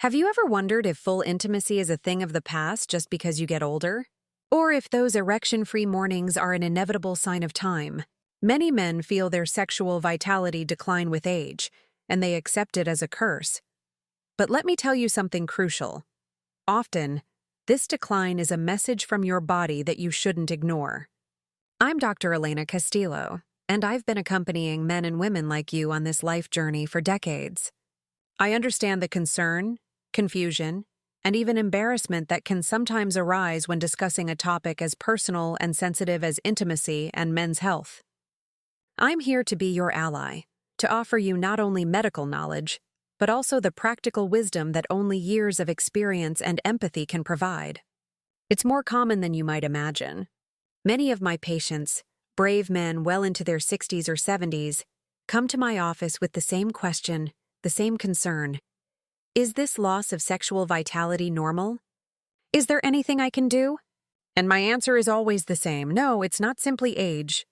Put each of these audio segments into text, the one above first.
Have you ever wondered if full intimacy is a thing of the past just because you get older? Or if those erection-free mornings are an inevitable sign of time? Many men feel their sexual vitality decline with age, and they accept it as a curse. But let me tell you something crucial. Often, this decline is a message from your body that you shouldn't ignore. I'm Dr. Elena Castillo, and I've been accompanying men and women like you on this life journey for decades. I understand the concern, confusion, and even embarrassment that can sometimes arise when discussing a topic as personal and sensitive as intimacy and men's health. I'm here to be your ally, to offer you not only medical knowledge, but also the practical wisdom that only years of experience and empathy can provide. It's more common than you might imagine. Many of my patients, brave men well into their 60s or 70s, come to my office with the same question, the same concern. Is this loss of sexual vitality normal? Is there anything I can do? And my answer is always the same. No, it's not simply age.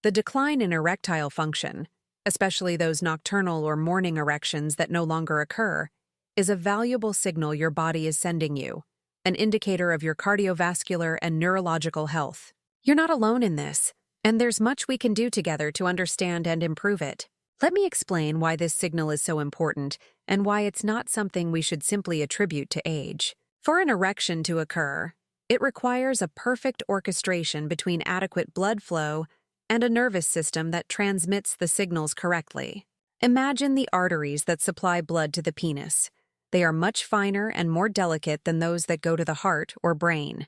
The decline in erectile function, especially those nocturnal or morning erections that no longer occur, is a valuable signal your body is sending you, an indicator of your cardiovascular and neurological health. You're not alone in this, and there's much we can do together to understand and improve it. Let me explain why this signal is so important and why it's not something we should simply attribute to age. For an erection to occur, it requires a perfect orchestration between adequate blood flow and a nervous system that transmits the signals correctly. Imagine the arteries that supply blood to the penis. They are much finer and more delicate than those that go to the heart or brain.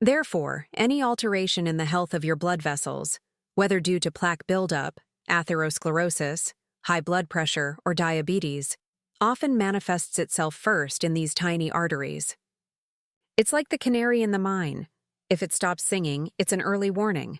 Therefore, any alteration in the health of your blood vessels, whether due to plaque buildup, atherosclerosis, high blood pressure, or diabetes, often manifests itself first in these tiny arteries. It's like the canary in the mine. If it stops singing, it's an early warning.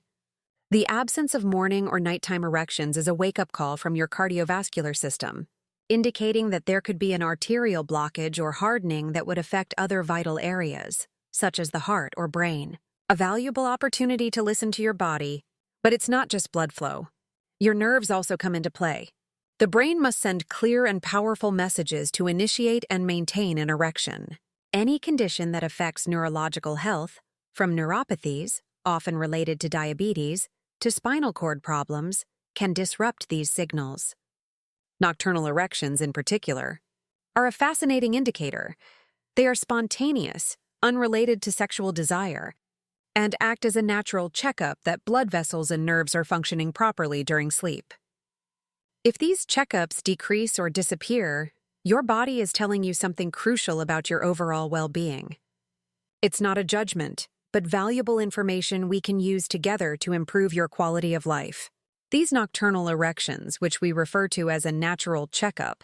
The absence of morning or nighttime erections is a wake-up call from your cardiovascular system, indicating that there could be an arterial blockage or hardening that would affect other vital areas, such as the heart or brain. A valuable opportunity to listen to your body, but it's not just blood flow. Your nerves also come into play. The brain must send clear and powerful messages to initiate and maintain an erection. Any condition that affects neurological health, from neuropathies, often related to diabetes, to spinal cord problems, can disrupt these signals. Nocturnal erections, in particular, are a fascinating indicator. They are spontaneous, unrelated to sexual desire, and act as a natural checkup that blood vessels and nerves are functioning properly during sleep. If these checkups decrease or disappear, your body is telling you something crucial about your overall well-being. It's not a judgment, but valuable information we can use together to improve your quality of life. These nocturnal erections, which we refer to as a natural checkup,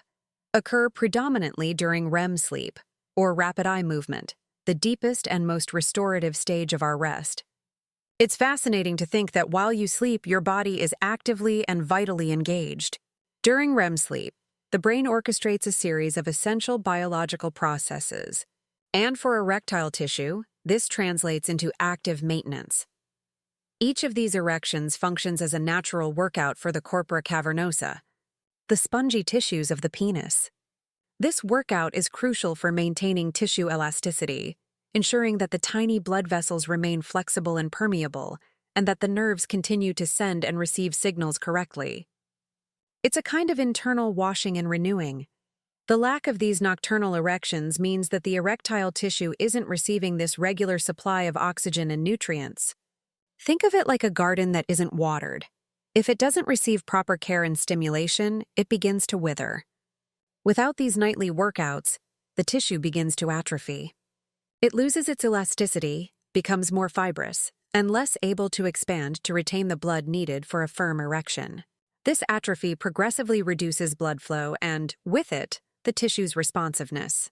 occur predominantly during REM sleep, or rapid eye movement, the deepest and most restorative stage of our rest. It's fascinating to think that while you sleep, your body is actively and vitally engaged. During REM sleep, the brain orchestrates a series of essential biological processes, and for erectile tissue, this translates into active maintenance. Each of these erections functions as a natural workout for the corpora cavernosa, the spongy tissues of the penis. This workout is crucial for maintaining tissue elasticity, ensuring that the tiny blood vessels remain flexible and permeable, and that the nerves continue to send and receive signals correctly. It's a kind of internal washing and renewing. The lack of these nocturnal erections means that the erectile tissue isn't receiving this regular supply of oxygen and nutrients. Think of it like a garden that isn't watered. If it doesn't receive proper care and stimulation, it begins to wither. Without these nightly workouts, the tissue begins to atrophy. It loses its elasticity, becomes more fibrous, and less able to expand to retain the blood needed for a firm erection. This atrophy progressively reduces blood flow and, with it, the tissue's responsiveness.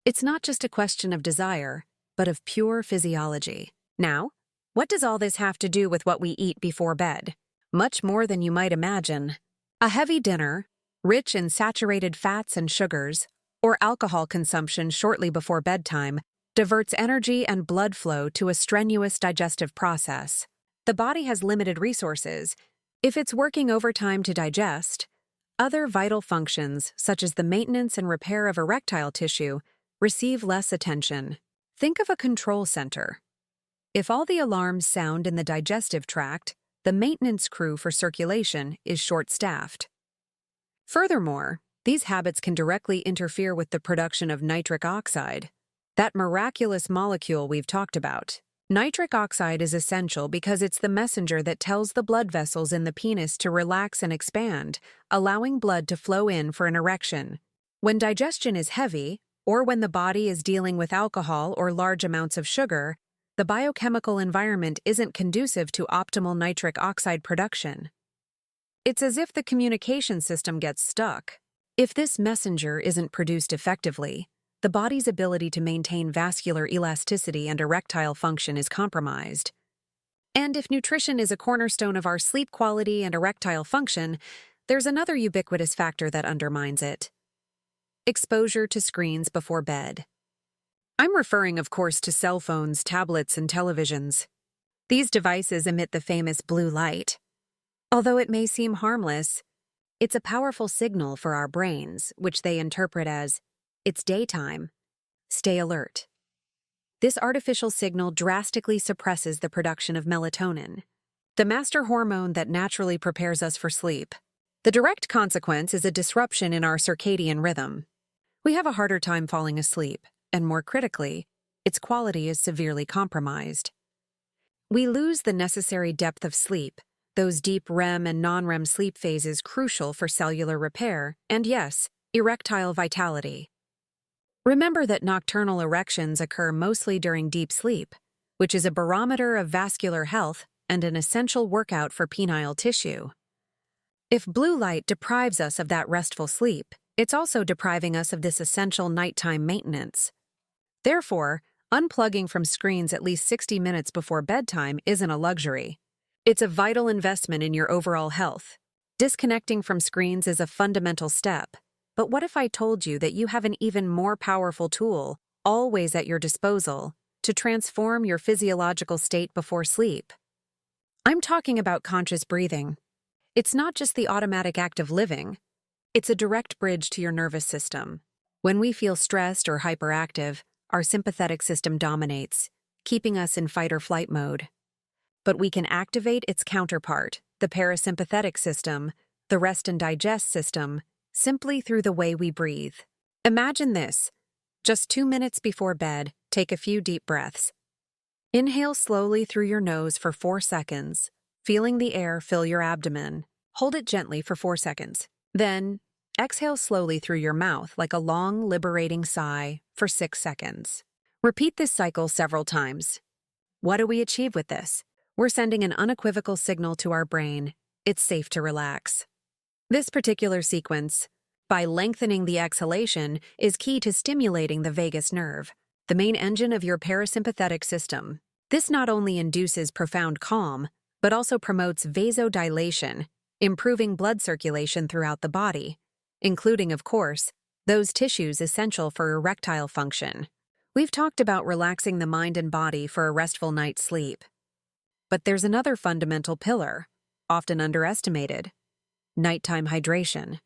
It's not just a question of desire, but of pure physiology. Now, what does all this have to do with what we eat before bed? Much more than you might imagine. A heavy dinner, rich in saturated fats and sugars, or alcohol consumption shortly before bedtime diverts energy and blood flow to a strenuous digestive process. The body has limited resources. If it's working overtime to digest, Other vital functions, such as the maintenance and repair of erectile tissue, receive less attention. Think of a control center. If all the alarms sound in the digestive tract, the maintenance crew for circulation is short-staffed. Furthermore, these habits can directly interfere with the production of nitric oxide, that miraculous molecule we've talked about. Nitric oxide is essential because it's the messenger that tells the blood vessels in the penis to relax and expand, allowing blood to flow in for an erection. When digestion is heavy, or when the body is dealing with alcohol or large amounts of sugar, the biochemical environment isn't conducive to optimal nitric oxide production. It's as if the communication system gets stuck. If this messenger isn't produced effectively, the body's ability to maintain vascular elasticity and erectile function is compromised. And if nutrition is a cornerstone of our sleep quality and erectile function, there's another ubiquitous factor that undermines it: exposure to screens before bed. I'm referring, of course, to cell phones, tablets, and televisions. These devices emit the famous blue light. Although it may seem harmless, it's a powerful signal for our brains, which they interpret as, "It's daytime. Stay alert." This artificial signal drastically suppresses the production of melatonin, the master hormone that naturally prepares us for sleep. The direct consequence is a disruption in our circadian rhythm. We have a harder time falling asleep, and more critically, its quality is severely compromised. We lose the necessary depth of sleep, those deep REM and non-REM sleep phases crucial for cellular repair, and yes, erectile vitality. Remember that nocturnal erections occur mostly during deep sleep, which is a barometer of vascular health and an essential workout for penile tissue. If blue light deprives us of that restful sleep, it's also depriving us of this essential nighttime maintenance. Therefore, unplugging from screens at least 60 minutes before bedtime isn't a luxury. It's a vital investment in your overall health. Disconnecting from screens is a fundamental step. But what if I told you that you have an even more powerful tool, always at your disposal, to transform your physiological state before sleep? I'm talking about conscious breathing. It's not just the automatic act of living. It's a direct bridge to your nervous system. When we feel stressed or hyperactive, our sympathetic system dominates, keeping us in fight or flight mode. But we can activate its counterpart, the parasympathetic system, the rest and digest system, simply through the way we breathe. Imagine this. Just 2 minutes before bed, take a few deep breaths. Inhale slowly through your nose for 4 seconds, feeling the air fill your abdomen. Hold it gently for 4 seconds. Then, exhale slowly through your mouth like a long, liberating sigh for 6 seconds. Repeat this cycle several times. What do we achieve with this? We're sending an unequivocal signal to our brain. It's safe to relax. This particular sequence, by lengthening the exhalation, is key to stimulating the vagus nerve, the main engine of your parasympathetic system. This not only induces profound calm, but also promotes vasodilation, improving blood circulation throughout the body, including, of course, those tissues essential for erectile function. We've talked about relaxing the mind and body for a restful night's sleep. But there's another fundamental pillar, often underestimated: nighttime hydration.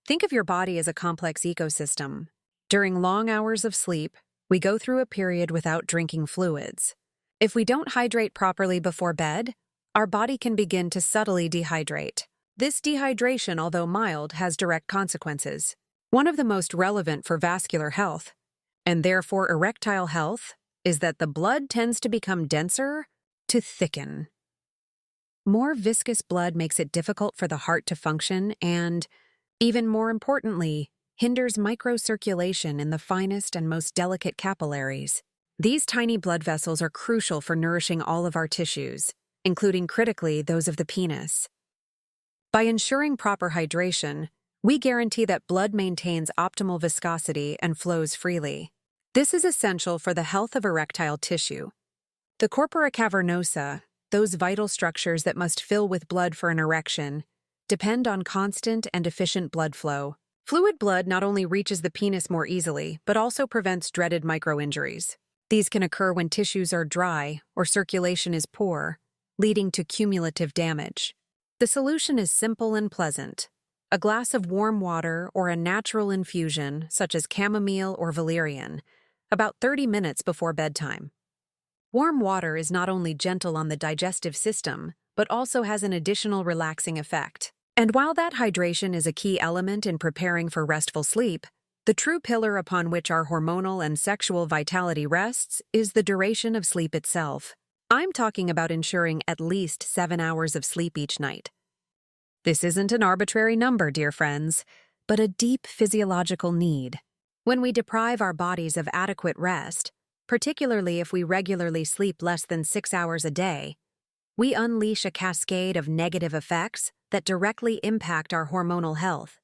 Think of your body as a complex ecosystem. During long hours of sleep, we go through a period without drinking fluids. If we don't hydrate properly before bed, our body can begin to subtly dehydrate. This dehydration, although mild, has direct consequences. One of the most relevant for vascular health, and therefore erectile health, is that the blood tends to become denser to thicken. More viscous blood makes it difficult for the heart to function and, even more importantly, hinders microcirculation in the finest and most delicate capillaries. These tiny blood vessels are crucial for nourishing all of our tissues, including critically those of the penis. By ensuring proper hydration, we guarantee that blood maintains optimal viscosity and flows freely. This is essential for the health of erectile tissue. The corpora cavernosa, those vital structures that must fill with blood for an erection, depend on constant and efficient blood flow. Fluid blood not only reaches the penis more easily, but also prevents dreaded microinjuries. These can occur when tissues are dry or circulation is poor, leading to cumulative damage. The solution is simple and pleasant. a glass of warm water or a natural infusion, such as chamomile or valerian, about 30 minutes before bedtime. Warm water is not only gentle on the digestive system, but also has an additional relaxing effect. And while that hydration is a key element in preparing for restful sleep, the true pillar upon which our hormonal and sexual vitality rests is the duration of sleep itself. I'm talking about ensuring at least 7 hours of sleep each night. This isn't an arbitrary number, dear friends, but a deep physiological need. When we deprive our bodies of adequate rest, particularly if we regularly sleep less than 6 hours a day, we unleash a cascade of negative effects that directly impact our hormonal health.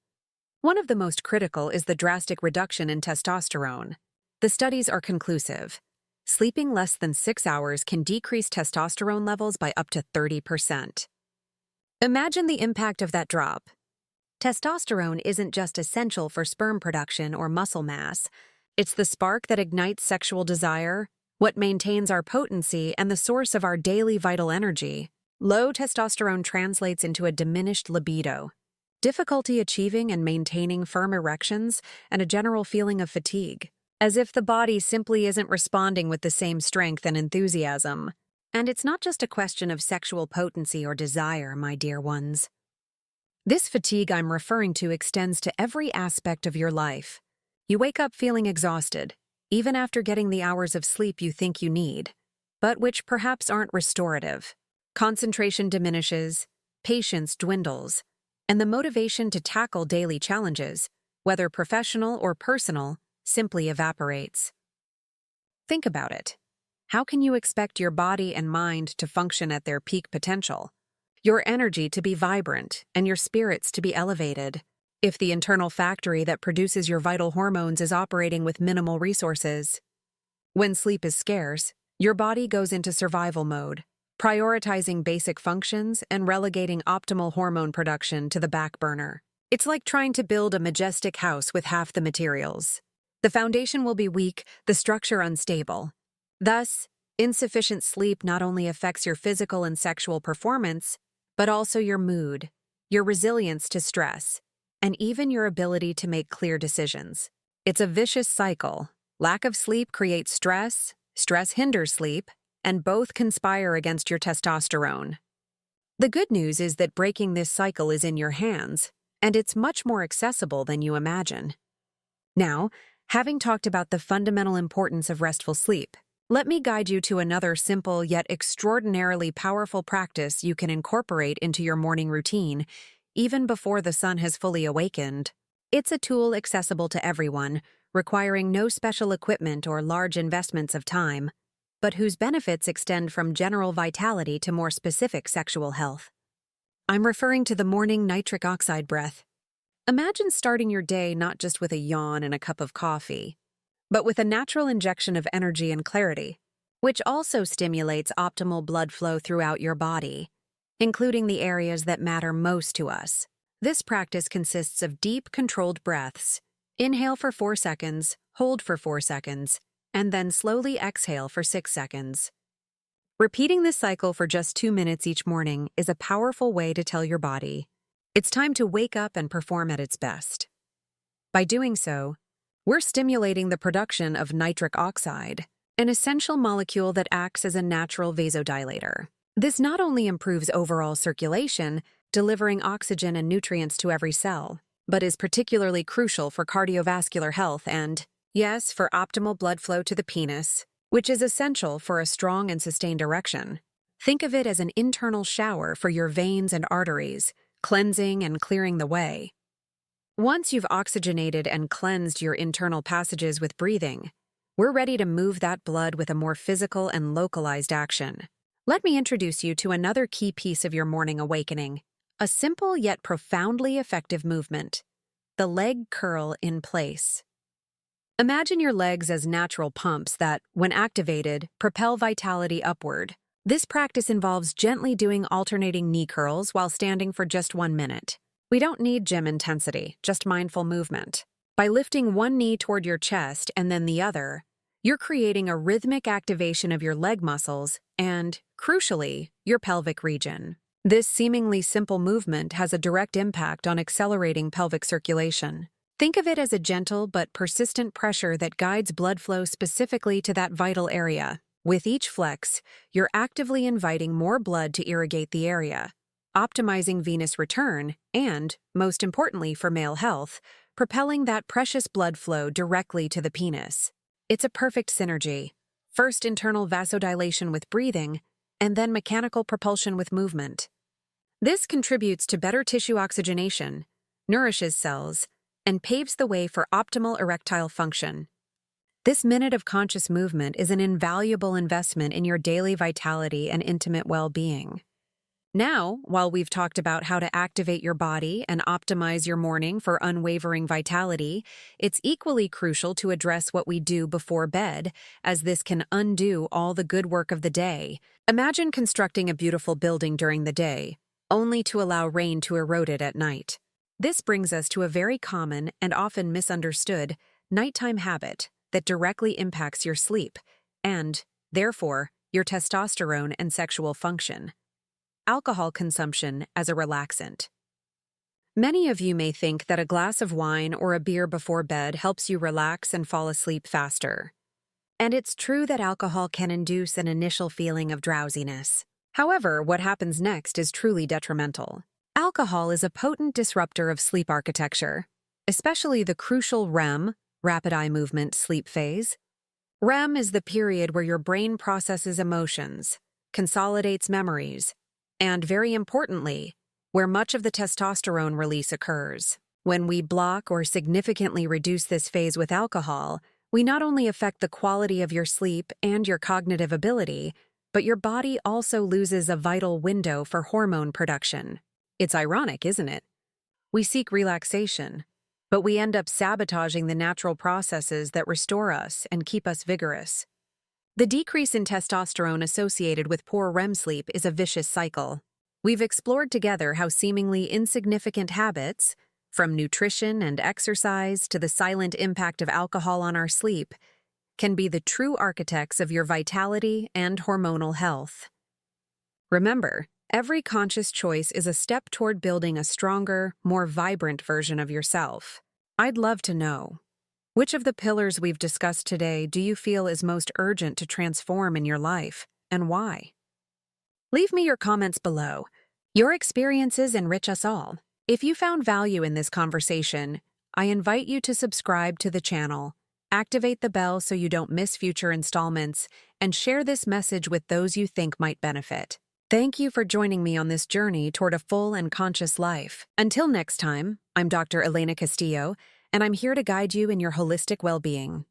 One of the most critical is the drastic reduction in testosterone. The studies are conclusive. Sleeping less than 6 hours can decrease testosterone levels by up to 30%. Imagine the impact of that drop. Testosterone isn't just essential for sperm production or muscle mass. It's the spark that ignites sexual desire, what maintains our potency, and the source of our daily vital energy. Low testosterone translates into a diminished libido, difficulty achieving and maintaining firm erections, and a general feeling of fatigue, as if the body simply isn't responding with the same strength and enthusiasm. And it's not just a question of sexual potency or desire, my dear ones. This fatigue I'm referring to extends to every aspect of your life. You wake up feeling exhausted, even after getting the hours of sleep you think you need, but which perhaps aren't restorative. Concentration diminishes, patience dwindles, and the motivation to tackle daily challenges, whether professional or personal, simply evaporates. Think about it. How can you expect your body and mind to function at their peak potential, your energy to be vibrant, and your spirits to be elevated, if the internal factory that produces your vital hormones is operating with minimal resources? When sleep is scarce, your body goes into survival mode, prioritizing basic functions and relegating optimal hormone production to the back burner. It's like trying to build a majestic house with half the materials. The foundation will be weak, the structure unstable. Thus, insufficient sleep not only affects your physical and sexual performance, but also your mood, your resilience to stress, and even your ability to make clear decisions. It's a vicious cycle. Lack of sleep creates stress, stress hinders sleep, and both conspire against your testosterone. The good news is that breaking this cycle is in your hands, and it's much more accessible than you imagine. Now, having talked about the fundamental importance of restful sleep, let me guide you to another simple yet extraordinarily powerful practice you can incorporate into your morning routine, even before the sun has fully awakened. It's a tool accessible to everyone, requiring no special equipment or large investments of time, but whose benefits extend from general vitality to more specific sexual health. I'm referring to the morning nitric oxide breath. Imagine starting your day not just with a yawn and a cup of coffee, but with a natural injection of energy and clarity, which also stimulates optimal blood flow throughout your body, including the areas that matter most to us. This practice consists of deep, controlled breaths. Inhale for 4 seconds, hold for 4 seconds, and then slowly exhale for 6 seconds. Repeating this cycle for just 2 minutes each morning is a powerful way to tell your body, it's time to wake up and perform at its best. By doing so, we're stimulating the production of nitric oxide, an essential molecule that acts as a natural vasodilator. This not only improves overall circulation, delivering oxygen and nutrients to every cell, but is particularly crucial for cardiovascular health and, yes, for optimal blood flow to the penis, which is essential for a strong and sustained erection. Think of it as an internal shower for your veins and arteries, cleansing and clearing the way. Once you've oxygenated and cleansed your internal passages with breathing, we're ready to move that blood with a more physical and localized action. Let me introduce you to another key piece of your morning awakening, a simple yet profoundly effective movement, the leg curl in place. Imagine your legs as natural pumps that, when activated, propel vitality upward. This practice involves gently doing alternating knee curls while standing for just 1 minute. We don't need gym intensity, just mindful movement. By lifting one knee toward your chest and then the other, you're creating a rhythmic activation of your leg muscles and, crucially, your pelvic region. This seemingly simple movement has a direct impact on accelerating pelvic circulation. Think of it as a gentle but persistent pressure that guides blood flow specifically to that vital area. With each flex, you're actively inviting more blood to irrigate the area, optimizing venous return and, most importantly for male health, propelling that precious blood flow directly to the penis. It's a perfect synergy. First internal vasodilation with breathing, and then mechanical propulsion with movement. This contributes to better tissue oxygenation, nourishes cells, and paves the way for optimal erectile function. This minute of conscious movement is an invaluable investment in your daily vitality and intimate well-being. Now, while we've talked about how to activate your body and optimize your morning for unwavering vitality, it's equally crucial to address what we do before bed, as this can undo all the good work of the day. Imagine constructing a beautiful building during the day, only to allow rain to erode it at night. This brings us to a very common and often misunderstood nighttime habit that directly impacts your sleep and, therefore, your testosterone and sexual function. Alcohol consumption as a relaxant. Many of you may think that a glass of wine or a beer before bed helps you relax and fall asleep faster. And it's true that alcohol can induce an initial feeling of drowsiness. However, what happens next is truly detrimental. Alcohol is a potent disruptor of sleep architecture, especially the crucial REM, rapid eye movement, sleep phase. REM is the period where your brain processes emotions, consolidates memories, and, very importantly, where much of the testosterone release occurs. When we block or significantly reduce this phase with alcohol, we not only affect the quality of your sleep and your cognitive ability, but your body also loses a vital window for hormone production. It's ironic, isn't it? We seek relaxation, but we end up sabotaging the natural processes that restore us and keep us vigorous. The decrease in testosterone associated with poor REM sleep is a vicious cycle. We've explored together how seemingly insignificant habits, from nutrition and exercise to the silent impact of alcohol on our sleep, can be the true architects of your vitality and hormonal health. Remember, every conscious choice is a step toward building a stronger, more vibrant version of yourself. I'd love to know, which of the pillars we've discussed today do you feel is most urgent to transform in your life, and why? Leave me your comments below. Your experiences enrich us all. If you found value in this conversation, I invite you to subscribe to the channel, activate the bell so you don't miss future installments, and share this message with those you think might benefit. Thank you for joining me on this journey toward a full and conscious life. Until next time, I'm Dr. Elena Castillo, and I'm here to guide you in your holistic well-being.